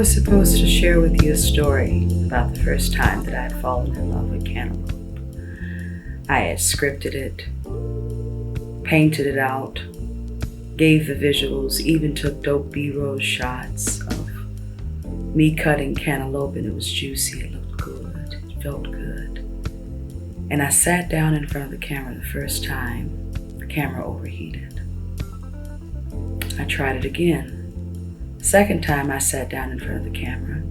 was supposed to share with you a story about the first time that I had fallen in love with cantaloupe. I had scripted it, painted it out, gave the visuals, even took dope B-roll shots of me cutting cantaloupe, and it was juicy, it looked good, it felt good. And I sat down in front of the camera the first time. The camera overheated. I tried it again. The second time I sat down in front of the camera,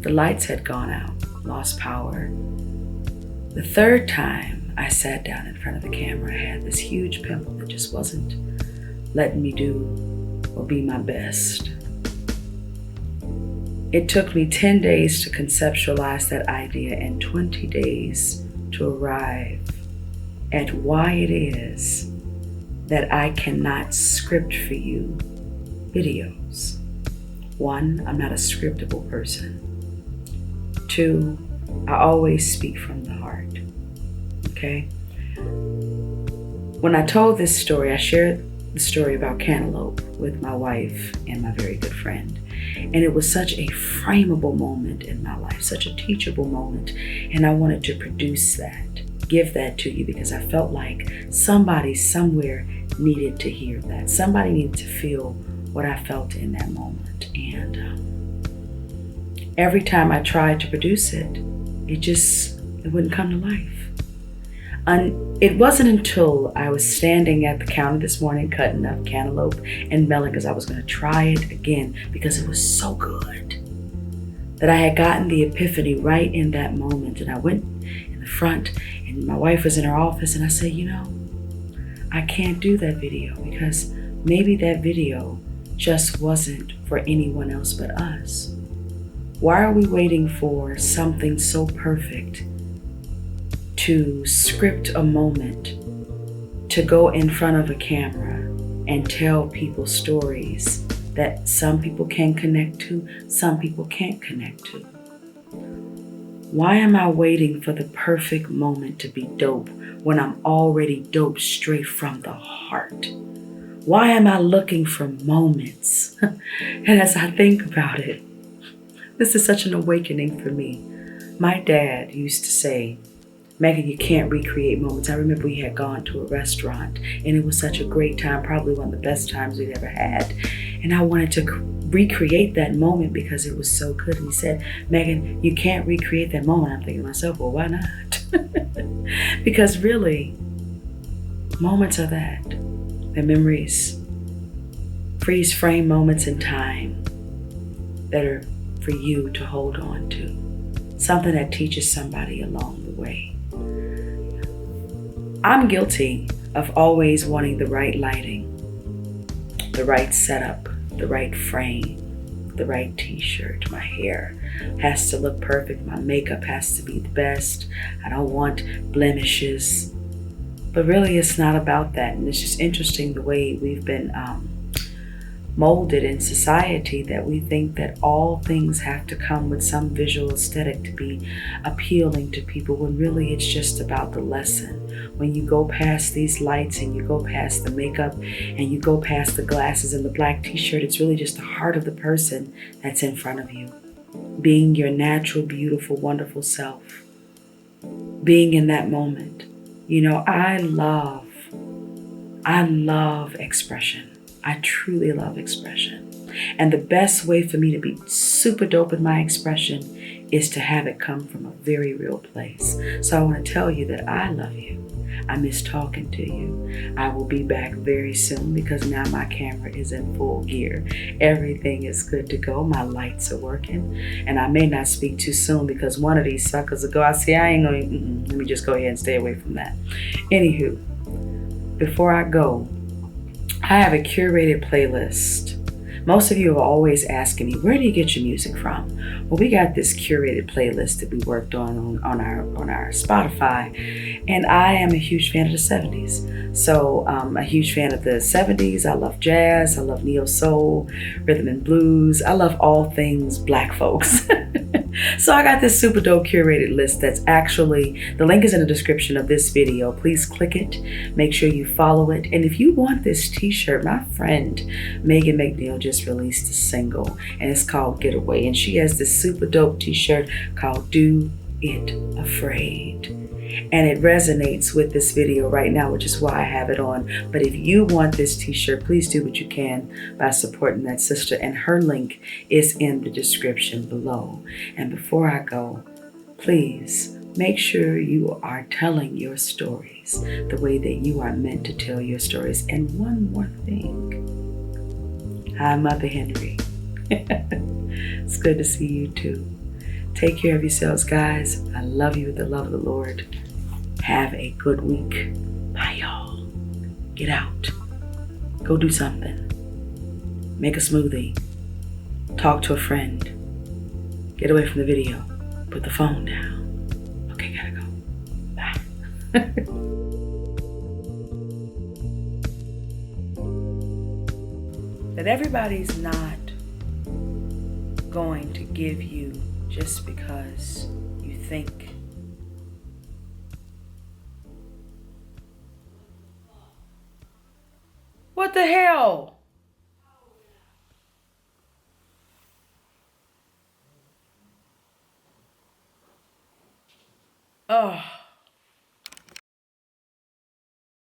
the lights had gone out, lost power. The third time I sat down in front of the camera, I had this huge pimple that just wasn't letting me do or be my best. It took me 10 days to conceptualize that idea and 20 days to arrive at why it is that I cannot script for you videos. 1, I'm not a scriptable person. 2, I always speak from the heart. Okay? When I told this story, I shared the story about cantaloupe with my wife and my very good friend. And it was such a frameable moment in my life, such a teachable moment. And I wanted to produce that, give that to you, because I felt like somebody somewhere needed to hear that. Somebody needed to feel what I felt in that moment. And every time I tried to produce it, it wouldn't come to life. It wasn't until I was standing at the counter this morning cutting up cantaloupe and melon, because I was going to try it again because it was so good, that I had gotten the epiphany right in that moment. And I went in the front, and my wife was in her office, and I said, I can't do that video because maybe that video just wasn't for anyone else but us. Why are we waiting for something so perfect to script a moment, to go in front of a camera and tell people stories that some people can connect to, some people can't connect to? Why am I waiting for the perfect moment to be dope when I'm already dope straight from the heart? Why am I looking for moments? And as I think about it, this is such an awakening for me. My dad used to say, Megan, you can't recreate moments. I remember we had gone to a restaurant and it was such a great time, probably one of the best times we'd ever had. And I wanted to recreate that moment because it was so good. And he said, Megan, you can't recreate that moment. I'm thinking to myself, well, why not? Because really, moments are that. They're memories, freeze frame moments in time that are for you to hold on to. Something that teaches somebody along the way. I'm guilty of always wanting the right lighting, the right setup, the right frame, the right t-shirt. My hair has to look perfect. My makeup has to be the best. I don't want blemishes. But really, it's not about that. And it's just interesting the way we've been molded in society, that we think that all things have to come with some visual aesthetic to be appealing to people, when really it's just about the lesson. When you go past these lights and you go past the makeup and you go past the glasses and the black t-shirt, it's really just the heart of the person that's in front of you. Being your natural, beautiful, wonderful self. Being in that moment. I love expression. I truly love expression. And the best way for me to be super dope in my expression is to have it come from a very real place. So I want to tell you that I love you. I miss talking to you. I will be back very soon because now my camera is in full gear. Everything is good to go. My lights are working. And I may not speak too soon because one of these suckers will go, I ain't going to, let me just go ahead and stay away from that. Anywho, before I go, I have a curated playlist. Most of you are always asking me, where do you get your music from? Well, we got this curated playlist that we worked on our Spotify, and I am a huge fan of the 70s. So I'm a huge fan of the 70s. I love jazz, I love neo soul, rhythm and blues. I love all things black folks. So I got this super dope curated list that's actually, the link is in the description of this video. Please click it, make sure you follow it. And if you want this t-shirt, my friend Megan McNeil just released a single and it's called Getaway. And she has this super dope t-shirt called Do It Afraid. And it resonates with this video right now, which is why I have it on. But if you want this t-shirt, please do what you can by supporting that sister. And her link is in the description below. And before I go, please make sure you are telling your stories the way that you are meant to tell your stories. And one more thing. Hi, Mother Henry. It's good to see you too. Take care of yourselves, guys. I love you with the love of the Lord. Have a good week. Bye, y'all. Get out. Go do something. Make a smoothie. Talk to a friend. Get away from the video. Put the phone down. Okay, gotta go. Bye. That everybody's not going to give you just because you think. What the hell? Oh.